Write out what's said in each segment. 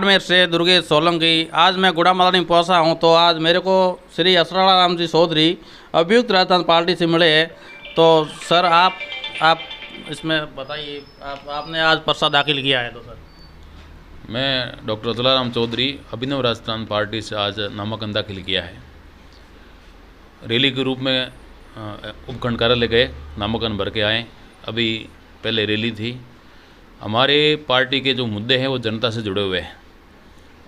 बाड़मेर से दुर्गेश सोलंकी। आज मैं गुड़ामालानी पहुंचा हूं तो आज मेरे को श्री असराला राम जी चौधरी अभियुक्त राजस्थान पार्टी से मिले। तो सर आप इसमें बताइए, आपने आज पर्चा दाखिल किया है तो सर। मैं डॉक्टर असराला राम चौधरी अभिनव राजस्थान पार्टी से आज नामांकन दाखिल किया है। रैली के रूप में उपखंड कार्यालय गए, नामांकन भर के आए। अभी पहले रैली थी। हमारे पार्टी के जो मुद्दे हैं वो जनता से जुड़े हुए हैं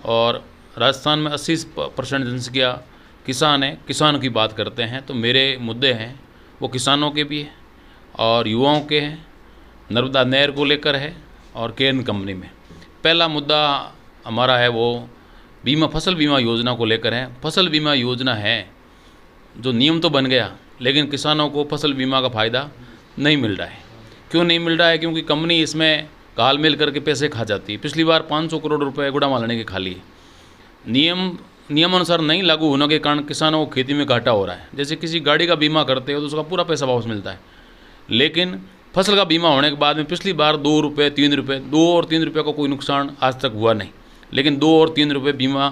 और राजस्थान में 80% जनसंख्या किसान है, किसानों की बात करते हैं। तो मेरे मुद्दे हैं वो किसानों के भी हैं और युवाओं के हैं, नर्मदा नहर को लेकर है और केन कंपनी में। पहला मुद्दा हमारा है वो बीमा, फसल बीमा योजना को लेकर है। फसल बीमा योजना है जो नियम तो बन गया, लेकिन किसानों को फसल बीमा का फ़ायदा नहीं मिल रहा है। क्यों नहीं मिल रहा है? क्योंकि कंपनी इसमें घाल-मेल करके पैसे खा जाती है। पिछली बार 500 करोड़ रुपए गुड़ामालानी के खा लिए। नियमानुसार नहीं लागू होने के कारण किसानों को खेती में घाटा हो रहा है। जैसे किसी गाड़ी का बीमा करते हो तो उसका पूरा पैसा वापस मिलता है, लेकिन फसल का बीमा होने के बाद में पिछली बार 2 रुपये 3 रुपये 2 और 3 रुपये का कोई नुकसान आज तक हुआ नहीं, लेकिन 2 और 3 रुपये बीमा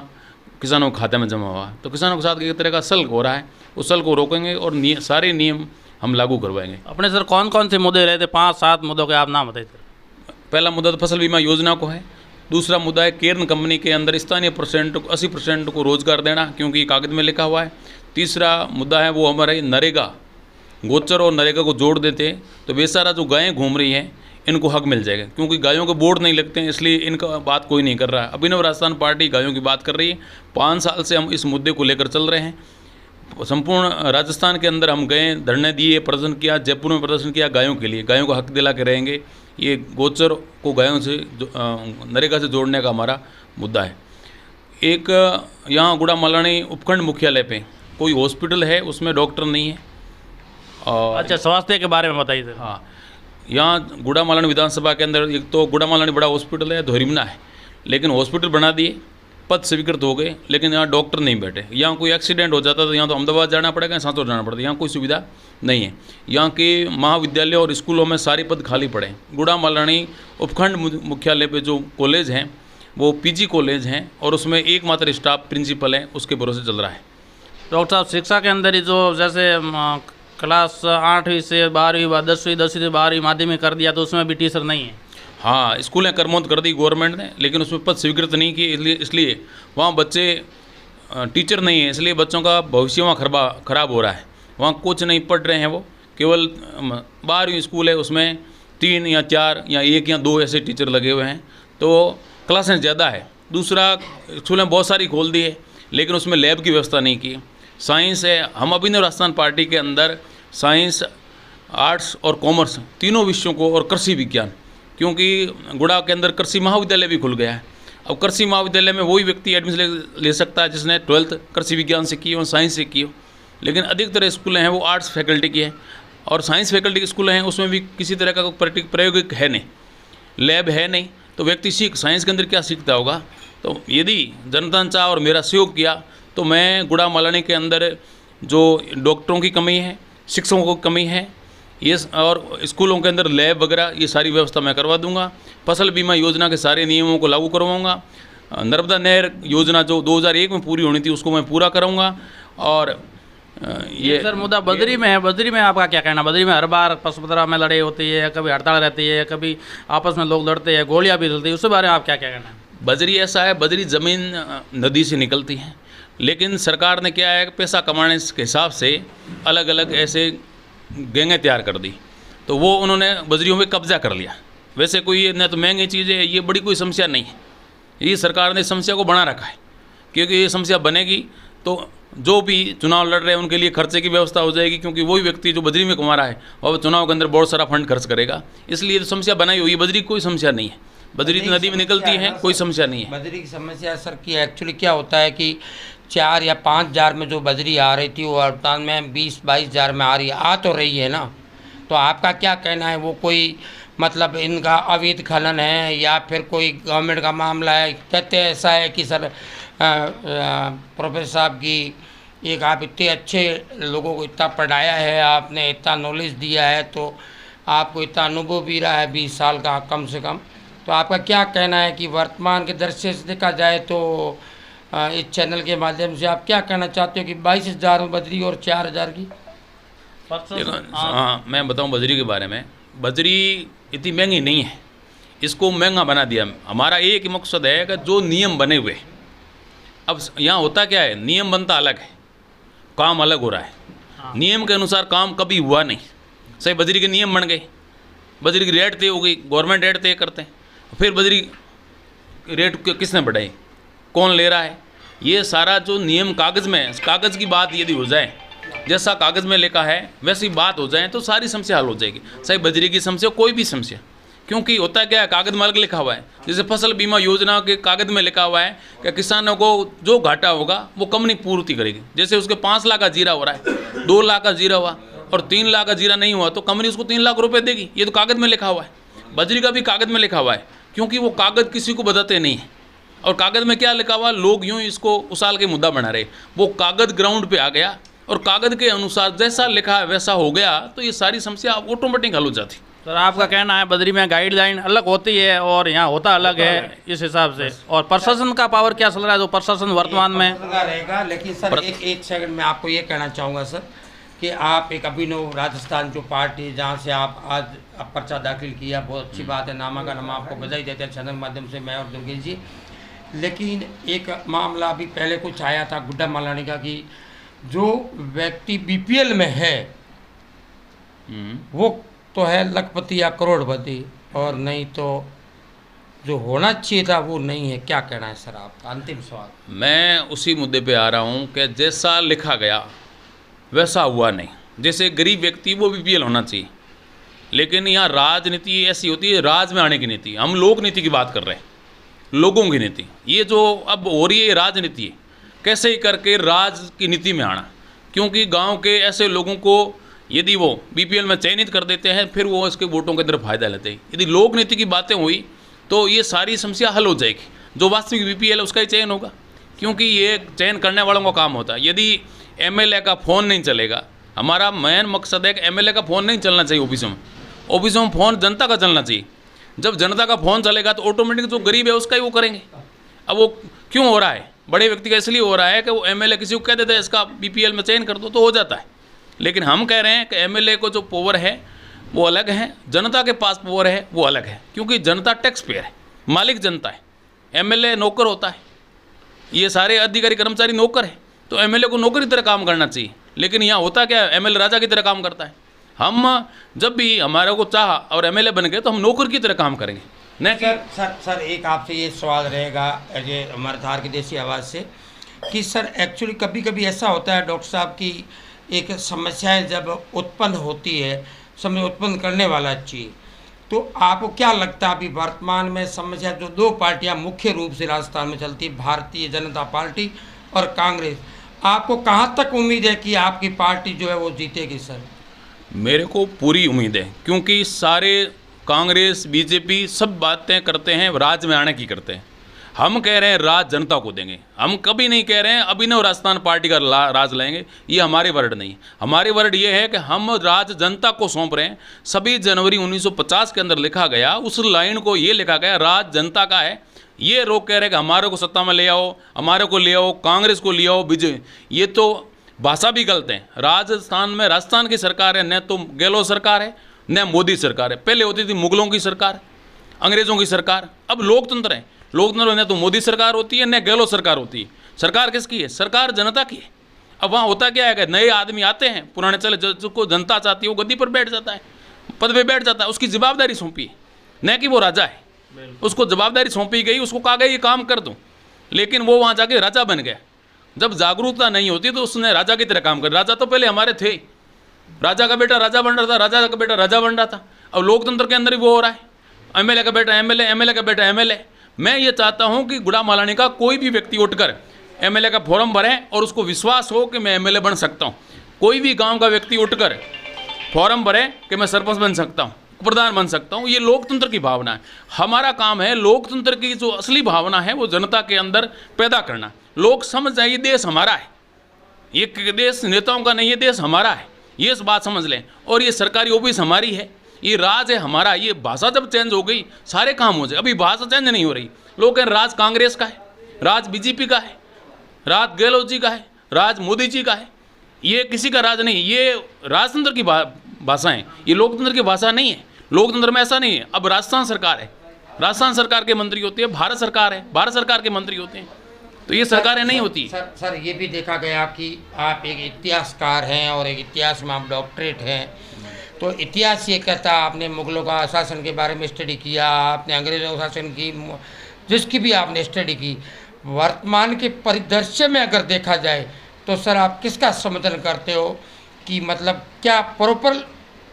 किसानों के खाते में जमा हुआ है। तो किसानों के साथ एक तरह का सल्क हो रहा है। उस सल्क को रोकेंगे और सारे नियम हम लागू करवाएंगे। अपने सर कौन कौन से मुद्दे रहे थे? 5-7 मुद्दों के आप नाम बताइए सर। पहला मुद्दा तो फसल बीमा योजना को है। दूसरा मुद्दा है केर्न कंपनी के अंदर स्थानीय 80% को रोजगार देना, क्योंकि कागज में लिखा हुआ है। तीसरा मुद्दा है वो हमारे नरेगा, गोचर और नरेगा को जोड़ देते तो बेसारा जो गायें घूम रही हैं इनको हक मिल जाएगा, क्योंकि गायों के बोर्ड नहीं लगते हैं, इसलिए इनका बात कोई नहीं कर रहा है। अभिनव राजस्थान पार्टी गायों की बात कर रही है। 5 साल से हम इस मुद्दे को लेकर चल रहे हैं। संपूर्ण राजस्थान के अंदर हम गए, धरने दिए, प्रदर्शन किया, जयपुर में प्रदर्शन किया गायों के लिए। गायों को हक दिला के रहेंगे। ये गोचर को गायों से नरेगा से जोड़ने का हमारा मुद्दा है। एक यहाँ गुड़ामालानी उपखंड मुख्यालय पे कोई हॉस्पिटल है, उसमें डॉक्टर नहीं है। और अच्छा, स्वास्थ्य के बारे में बताइए सर। हाँ, यहाँ गुड़ामालानी विधानसभा के अंदर एक तो गुड़ामालानी बड़ा हॉस्पिटल है, धोरिमना है, लेकिन हॉस्पिटल बना दिए, पद स्वीकृत हो गए, लेकिन यहाँ डॉक्टर नहीं बैठे। यहाँ कोई एक्सीडेंट हो जाता तो यहाँ तो अहमदाबाद जाना पड़ेगा, सांसौर जाना पड़ता है। यहाँ कोई सुविधा नहीं है। यहाँ के महाविद्यालय और स्कूलों में सारे पद खाली पड़े। गुड़ामालानी उपखंड मुख्यालय पे जो कॉलेज हैं वो पीजी कॉलेज हैं और उसमें एकमात्र स्टाफ प्रिंसिपल है, उसके भरोसे चल रहा है। डॉक्टर साहब, शिक्षा के अंदर ही जो जैसे क्लास 8वीं से 12वीं, 10वीं से 12वीं माध्यमिक कर दिया तो उसमें भी टीचर नहीं है। हाँ, स्कूलें कर्मोत कर दी गवर्नमेंट ने, लेकिन उसमें पद स्वीकृत नहीं किए, इसलिए वहाँ बच्चे टीचर नहीं है, इसलिए बच्चों का भविष्य वहाँ खराब हो रहा है। वहाँ कुछ नहीं पढ़ रहे हैं, वो केवल 12वीं स्कूल है, उसमें 3 या 4 या 1 या 2 ऐसे टीचर लगे हुए हैं, तो क्लासें ज़्यादा है। दूसरा, स्कूलें बहुत सारी खोल दी है, लेकिन उसमें लैब की व्यवस्था नहीं की। साइंस है, हम अभिनव राजस्थान पार्टी के अंदर साइंस, आर्ट्स और कॉमर्स तीनों विषयों को, और कृषि विज्ञान, क्योंकि गुड़ा के अंदर कृषि महाविद्यालय भी खुल गया है। अब कृषि महाविद्यालय में वही व्यक्ति एडमिशन ले सकता है जिसने 12th कृषि विज्ञान से की हो, साइंस से की हो, लेकिन अधिकतर स्कूलें हैं वो आर्ट्स फैकल्टी की है और साइंस फैकल्टी के स्कूल हैं, उसमें भी किसी तरह का कोई प्रायोगिक है नहीं, लैब है नहीं, तो व्यक्ति साइंस के अंदर क्या सीखता होगा। तो यदि जनता ने चाह और मेरा सहयोग किया तो मैं गुड़ामालानी के अंदर जो डॉक्टरों की कमी है, शिक्षकों की कमी है, ये और स्कूलों के अंदर लैब वगैरह ये सारी व्यवस्था मैं करवा दूंगा। फसल बीमा योजना के सारे नियमों को लागू करवाऊंगा। नर्मदा नहर योजना जो 2001 में पूरी होनी थी उसको मैं पूरा कराऊंगा। और ये सर मुद्दा बद्री में है। बद्री में आपका क्या कहना? बद्री में हर बार पसपदरा में लड़ाई होती है, कभी हड़ताल रहती है, कभी आपस में लोग लड़ते हैं, गोलियां भी चलती है, उसके बारे में आप क्या कहना है? बजरी ऐसा है, बजरी ज़मीन नदी से निकलती है, लेकिन सरकार ने क्या है पैसा कमाने के हिसाब से अलग अलग ऐसे गैंगें तैयार कर दी, तो वो उन्होंने बजरियों में कब्जा कर लिया। वैसे कोई न तो महंगी चीज़ है, ये बड़ी कोई समस्या नहीं है। ये सरकार ने समस्या को बना रखा है, क्योंकि ये समस्या बनेगी तो जो भी चुनाव लड़ रहे हैं उनके लिए खर्चे की व्यवस्था हो जाएगी, क्योंकि वही व्यक्ति जो बजरी में कमा रहा है और चुनाव के अंदर बहुत सारा फंड खर्च करेगा, इसलिए तो समस्या बनाई हुई है। बजरी कोई समस्या नहीं है, बजरी तो नदी में निकलती है, कोई समस्या नहीं है। बजरी की समस्या सर की एक्चुअली क्या होता है कि 4 या 5 हज़ार में जो बजरी आ रही थी वो वर्तमान में 20-22 हज़ार में आ तो रही है ना। तो आपका क्या कहना है, वो कोई मतलब इनका अवैध खनन है या फिर कोई गवर्नमेंट का मामला है? कहते हैं ऐसा है कि सर प्रोफेसर साहब की एक आप इतने अच्छे लोगों को इतना पढ़ाया है, आपने इतना नॉलेज दिया है, तो आपको इतना अनुभव भी रहा है 20 साल का कम से कम, तो आपका क्या कहना है कि वर्तमान के दृश्य से देखा जाए तो इस चैनल के माध्यम से आप क्या कहना चाहते हो कि 22,000 में बजरी और 4,000 की? देखो, हाँ मैं बताऊं बजरी के बारे में। बजरी इतनी महंगी नहीं है, इसको महंगा बना दिया। हमारा एक ही मकसद है कि जो नियम बने हुए, अब यहाँ होता क्या है, नियम बनता अलग है, काम अलग हो रहा है। नियम के अनुसार काम कभी हुआ नहीं। सही बजरी के नियम बन गए, बजरी की रेट तय हो गई, गवर्नमेंट रेट तय करते हैं, फिर बजरी रेट किसने बढ़ाई, कौन ले रहा है, ये सारा जो नियम कागज़ में, कागज़ की बात यदि हो जाए, जैसा कागज़ में लिखा है वैसी बात हो जाए तो सारी समस्या हल हो जाएगी। सही बजरी की समस्या, कोई भी समस्या, क्योंकि होता क्या है, कागज़ में अलग लिखा हुआ है। जैसे फसल बीमा योजना के कागज़ में लिखा हुआ है कि किसानों को जो घाटा होगा वो कंपनी पूर्ति करेगी। जैसे उसके 5 लाख का जीरा हो रहा है, 2 लाख का जीरा हुआ और 3 लाख का जीरा नहीं हुआ तो कंपनी उसको 3 लाख रुपए देगी। ये तो कागज़ में लिखा हुआ है। बजरी का भी कागज़ में लिखा हुआ है, क्योंकि वो कागज़ किसी को बताते नहीं है। और कागज़ में क्या लिखा हुआ, लोग यूँ इसको उछाल के मुद्दा बना रहे। वो कागज़ ग्राउंड पे आ गया और कागज़ के अनुसार जैसा लिखा है वैसा हो गया तो ये सारी समस्या ऑटोमेटिक हल हो जाती। सर आपका कहना है बजरी में गाइडलाइन अलग होती है और यहाँ होता अलग है इस हिसाब से, और प्रशासन का पावर क्या चल रहा है, जो प्रशासन वर्तमान में रहेगा। लेकिन सर एक सेकंड में आपको ये कहना चाहूँगा सर कि आप एक अभिनव राजस्थान जो पार्टी जहाँ से आप आज पर्चा दाखिल किया, बहुत अच्छी बात है, नामांकन हम आपको बधाई देते हैं चैनल के माध्यम से, मैं और दुर्गेश जी। लेकिन एक मामला अभी पहले कुछ आया था गुड्डा मालानी का कि जो व्यक्ति बीपीएल में है वो तो है लखपति या करोड़पति, और नहीं तो जो होना चाहिए था वो नहीं है। क्या कहना है सर आपका? अंतिम सवाल। मैं उसी मुद्दे पे आ रहा हूँ कि जैसा लिखा गया वैसा हुआ नहीं। जैसे गरीब व्यक्ति वो बीपीएल होना चाहिए, लेकिन यहाँ राजनीति ऐसी होती है, राज में आने की नीति। हम लोक नीति की बात कर रहे हैं, लोगों की नीति। ये जो अब हो रही है राजनीति है, कैसे ही करके राज की नीति में आना, क्योंकि गांव के ऐसे लोगों को यदि वो बीपीएल में चयनित कर देते हैं फिर वो इसके वोटों के अंदर फायदा लेते हैं। यदि लोक नीति की बातें हुई तो ये सारी समस्या हल हो जाएगी। जो वास्तविक बीपीएल है उसका ही चयन होगा, क्योंकि ये चयन करने वालों का काम होता है। यदि एमएलए का फ़ोन नहीं चलेगा, हमारा मेन मकसद है कि एमएलए का फ़ोन नहीं चलना चाहिए ऑफिसों में फ़ोन जनता का चलना चाहिए। जब जनता का फ़ोन चलेगा तो ऑटोमेटिक जो गरीब है उसका ही वो करेंगे। अब वो क्यों हो रहा है, बड़े व्यक्ति का इसलिए हो रहा है कि वो एमएलए किसी को कह देता है इसका बीपीएल में चयन कर दो तो हो जाता है। लेकिन हम कह रहे हैं कि एमएलए को जो पावर है वो अलग है, जनता के पास पावर है वो अलग है, क्योंकि जनता टैक्स पेयर है, मालिक जनता है, एमएलए नौकर होता है। ये सारे अधिकारी कर्मचारी नौकर है, तो एमएलए को नौकर की तरह काम करना चाहिए। लेकिन यहाँ होता क्या है, एमएलए राजा की तरह काम करता है। हम जब भी हमारे को चाह और एमएलए बन गए तो हम नौकर की तरह काम करेंगे। नहीं सर एक आपसे ये सवाल रहेगा ये हमारे धार की देसी आवाज़ से कि सर एक्चुअली कभी कभी ऐसा होता है डॉक्टर साहब की एक समस्याएं जब उत्पन्न होती है, समय उत्पन्न करने वाला चीज़, तो आपको क्या लगता है अभी वर्तमान में समस्या जो 2 पार्टियां मुख्य रूप से राजस्थान में चलती है, भारतीय जनता पार्टी और कांग्रेस, आपको कहां तक उम्मीद है कि आपकी पार्टी जो है वो जीतेगी सर? मेरे को पूरी उम्मीद है, क्योंकि सारे कांग्रेस बीजेपी सब बातें करते हैं राज में आने की करते हैं। हम कह रहे हैं राज जनता को देंगे। हम कभी नहीं कह रहे हैं अभिनव राजस्थान पार्टी का राज लाएंगे, ये हमारे वर्ड नहीं है। हमारे वर्ड ये है कि हम राज जनता को सौंप रहे हैं। 26 जनवरी 1950 के अंदर लिखा गया, उस लाइन को ये लिखा गया राज जनता का है। ये लोग कह रहे हैं कि हमारे को सत्ता में ले आओ, हमारे को ले आओ, कांग्रेस को ले आओ, बीजेपी, ये तो भाषा भी गलत है। राजस्थान में राजस्थान की सरकार है, न तो गहलोत सरकार है न मोदी सरकार है। पहले होती थी मुगलों की सरकार, अंग्रेज़ों की सरकार, अब लोकतंत्र है। लोकतंत्र न तो मोदी सरकार होती है न गहलोत सरकार होती है। सरकार किसकी है? सरकार जनता की है। अब वहाँ होता क्या है कि नए आदमी आते हैं, पुराने चले, जिसको जनता चाहती है वो गद्दी पर बैठ जाता है, पद पे बैठ जाता है, उसकी जवाबदारी सौंपी है, न कि वो राजा है। उसको जवाबदारी सौंपी गई, उसको कहा गया ये काम कर दूँ, लेकिन वो वहाँ जाके राजा बन गया। जब जागरूकता नहीं होती तो उसने राजा की तरह काम कर। राजा तो पहले हमारे थे, राजा का बेटा राजा बन रहा था, राजा का बेटा राजा बन रहा था। अब लोकतंत्र के अंदर ही वो हो रहा है, एमएलए का बेटा एमएलए, एमएलए का बेटा एमएलए। मैं ये चाहता हूँ कि गुड़ा मालानी का कोई भी व्यक्ति उठकर एमएलए का फॉर्म भरे और उसको विश्वास हो कि मैं एमएलए बन सकता हूँ। कोई भी गांव का व्यक्ति उठकर फॉर्म भरे कि मैं सरपंच बन सकता हूँ, प्रधान बन सकता हूँ। ये लोकतंत्र की भावना है। हमारा काम है लोकतंत्र की जो असली भावना है वो जनता के अंदर पैदा करना। लोग समझ जाए ये देश हमारा है, ये देश नेताओं का नहीं, ये देश हमारा है, ये इस बात समझ लें। और ये सरकारी ऑफिस हमारी है, ये राज है हमारा। ये भाषा जब चेंज हो गई सारे काम हो जाए। अभी भाषा चेंज नहीं हो रही। लोग कहें राज कांग्रेस का है, राज बीजेपी का है, राज गहलोत जी का है, राज मोदी जी का है। ये किसी का राज नहीं, ये राजतंत्र की भाषा है, ये लोकतंत्र की भाषा नहीं है। लोकतंत्र में ऐसा नहीं है। अब राजस्थान सरकार है, राजस्थान सरकार के मंत्री होते हैं, भारत सरकार है, भारत सरकार के मंत्री होते हैं, तो ये सरकारें नहीं होती। सर ये भी देखा गया कि आप एक इतिहासकार हैं और एक इतिहास में आप डॉक्टरेट हैं, तो इतिहास ये कहता है, आपने मुगलों का शासन के बारे में स्टडी किया, आपने अंग्रेज़ों का शासन की जिसकी भी आपने स्टडी की, वर्तमान के परिदृश्य में अगर देखा जाए तो सर आप किसका समर्थन करते हो कि मतलब क्या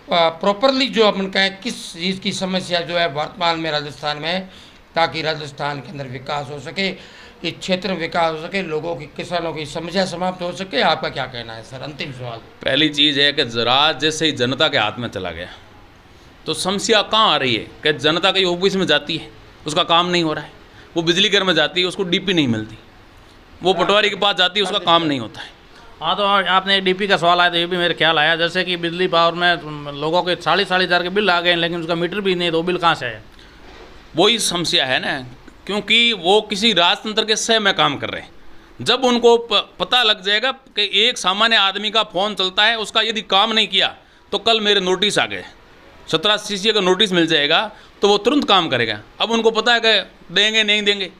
प्रॉपरली जो अपन कहें किस चीज़ की समस्या जो है वर्तमान में राजस्थान में है, ताकि राजस्थान के अंदर विकास हो सके, इस क्षेत्र में विकास हो सके, लोगों की, किसानों की समस्या समाप्त हो सके। आपका क्या कहना है सर? अंतिम सवाल। पहली चीज़ है कि राज जैसे ही जनता के हाथ में चला गया तो समस्या कहाँ आ रही है कि जनता कहीं ऑफिस में जाती है, उसका काम नहीं हो रहा है, वो बिजली घर में जाती है, उसको डीपी नहीं मिलती, वो पटवारी के पास जाती है, उसका काम नहीं होता है। हाँ, तो आपने डीपी का सवाल आया तो ये भी मेरे ख्याल आया, जैसे कि बिजली पावर में लोगों के 40,000 के बिल आ गए, लेकिन उसका मीटर भी नहीं, तो वो बिल कहाँ से है? वही समस्या है ना, क्योंकि वो किसी राजतंत्र के सह में काम कर रहे हैं। जब उनको पता लग जाएगा कि एक सामान्य आदमी का फ़ोन चलता है, उसका यदि काम नहीं किया तो कल मेरे नोटिस आ गए, 17 CC का नोटिस मिल जाएगा, तो वो तुरंत काम करेगा। अब उनको पता है कि देंगे नहीं देंगे।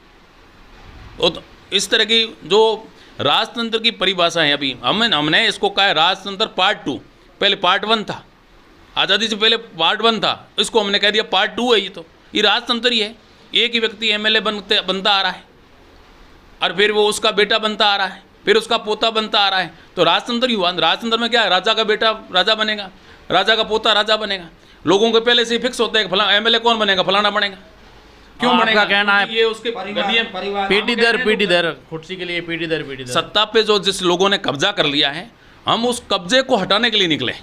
तो इस तरह की जो राजतंत्र की परिभाषा है, अभी हमने इसको कहा है राजतंत्र पार्ट 2। पहले पार्ट 1 था, आज़ादी से पहले पार्ट 1 था, इसको हमने कह दिया पार्ट 2 है। ये राजतंत्र ही है। एक ही व्यक्ति MLA बनता आ रहा है, और फिर वो उसका बेटा बनता आ रहा है, फिर उसका पोता बनता आ रहा है, तो राजतंत्र ही हुआ। राजतंत्र में क्या है, राजा का बेटा राजा बनेगा, राजा का पोता राजा बनेगा। लोगों के पहले से ही फिक्स होता है कि फलाना MLA कौन बनेगा, फलाना बनेगा। क्यों बनेगा? कहना है ये उसके पीढ़ी दर कुर्सी के लिए पीढ़ी दर सत्ता पे जो जिस लोगों ने कब्जा कर लिया है, हम उस कब्जे को हटाने के लिए निकले,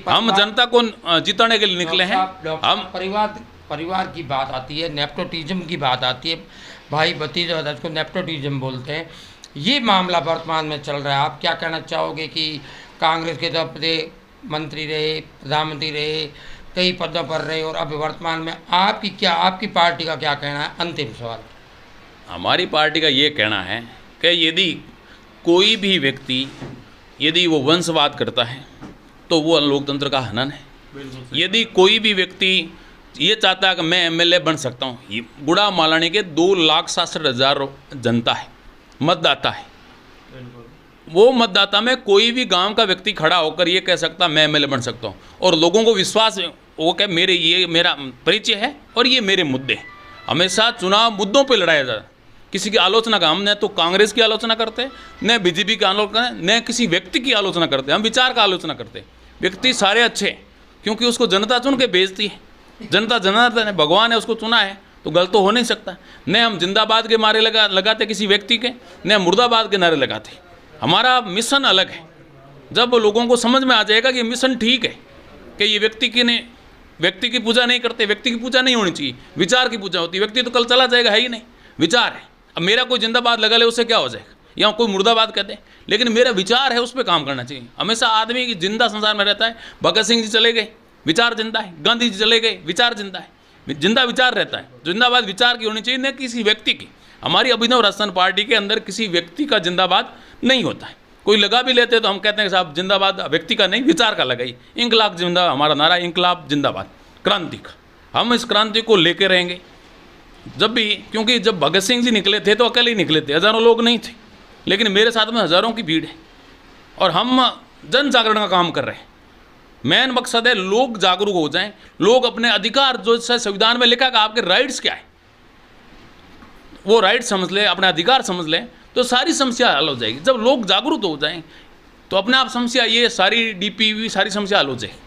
हम जनता को जिताने के लिए निकले हैं। हम परिवार की बात आती है, नेपोटिज्म की बात आती है, भाई भतीजा को नेपोटिज्म बोलते हैं, ये मामला वर्तमान में चल रहा है। आप क्या कहना चाहोगे कि कांग्रेस के तरफ से मंत्री रहे, प्रधानमंत्री रहे, कई पदों पर रहे, और अब वर्तमान में आपकी पार्टी का क्या कहना है? अंतिम सवाल। हमारी पार्टी का ये कहना है कि यदि कोई भी व्यक्ति यदि वो वंशवाद करता है तो वो लोकतंत्र का हनन है। यदि कोई भी व्यक्ति ये चाहता है कि मैं MLA बन सकता हूँ, ये गुड़ा मालानी के 2,67,000 जनता है, मतदाता है। वो मतदाता में कोई भी गांव का व्यक्ति खड़ा होकर ये कह सकता मैं MLA बन सकता हूँ, और लोगों को विश्वास है, वो कह ये मेरा परिचय है और ये मेरे मुद्दे। हमेशा चुनाव मुद्दों पे लड़ाया जाता है, किसी की आलोचना का। हम न तो कांग्रेस की आलोचना करते, न BJP की आलोचना, न किसी व्यक्ति की आलोचना करते, हम विचार का आलोचना करते। व्यक्ति सारे अच्छे हैं, क्योंकि उसको जनता चुन के भेजती है। जनता जनार्दन है, भगवान ने उसको चुना है, तो गलत तो हो नहीं सकता। न हम जिंदाबाद के नारे लगाते किसी व्यक्ति के, न मुर्दाबाद के नारे लगाते। हमारा मिशन अलग है। जब लोगों को समझ में आ जाएगा कि मिशन ठीक है, कि ये व्यक्ति की पूजा नहीं करते, व्यक्ति की पूजा नहीं होनी चाहिए, विचार की पूजा होती है। व्यक्ति तो कल चला जाएगा, है ही नहीं, विचार है। अब मेरा कोई जिंदाबाद लगा ले, उससे क्या हो जाएगा, या कोई मुर्दाबाद कहते हैं, लेकिन मेरा विचार है, उस पर काम करना चाहिए। हमेशा आदमी की जिंदा संसार में रहता है। भगत सिंह जी चले गए, विचार जिंदा है। गांधी जी चले गए, विचार जिंदा है। जिंदा विचार रहता है। जिंदाबाद विचार की होनी चाहिए, न किसी व्यक्ति की। हमारी अभिनव राजस्थान पार्टी के अंदर किसी व्यक्ति का जिंदाबाद नहीं होता है। कोई लगा भी लेते तो हम कहते हैं साहब जिंदाबाद व्यक्ति का नहीं, विचार का लगाई। इंकलाब जिंदा, हमारा नारा इंकलाब जिंदाबाद, क्रांति का। हम इस क्रांति को लेके रहेंगे जब भी, क्योंकि जब भगत सिंह जी निकले थे तो अकेले ही निकले थे, हज़ारों लोग नहीं थे, लेकिन मेरे साथ में हज़ारों की भीड़ है, और हम जन जागरण का काम कर रहे हैं। मेन मकसद है लोग जागरूक हो जाएं, लोग अपने अधिकार, जो संविधान में लिखा है आपके राइट्स क्या है, वो राइट समझ लें, अपने अधिकार समझ लें, तो सारी समस्या हल हो जाएगी। जब लोग जागरूक हो जाएं तो अपने आप समस्या, ये सारी DPV सारी समस्या हल हो जाएगी।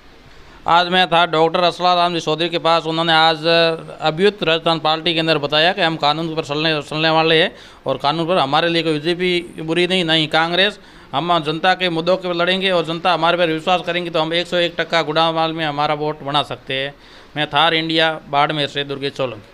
आज मैं था डॉक्टर असरार राम जी चौधरी के पास। उन्होंने आज अभियुक्त राजस्थान पार्टी के अंदर बताया कि हम कानून पर चलने वाले हैं, और कानून पर हमारे लिए कोई BJP बुरी नहीं कांग्रेस। हम जनता के मुद्दों के पर लड़ेंगे, और जनता हमारे पर विश्वास करेंगे तो हम 101% गुड़ामाल में हमारा वोट बना सकते हैं। मैं थार इंडिया बाड़मेर से दुर्गेश सोलंकी।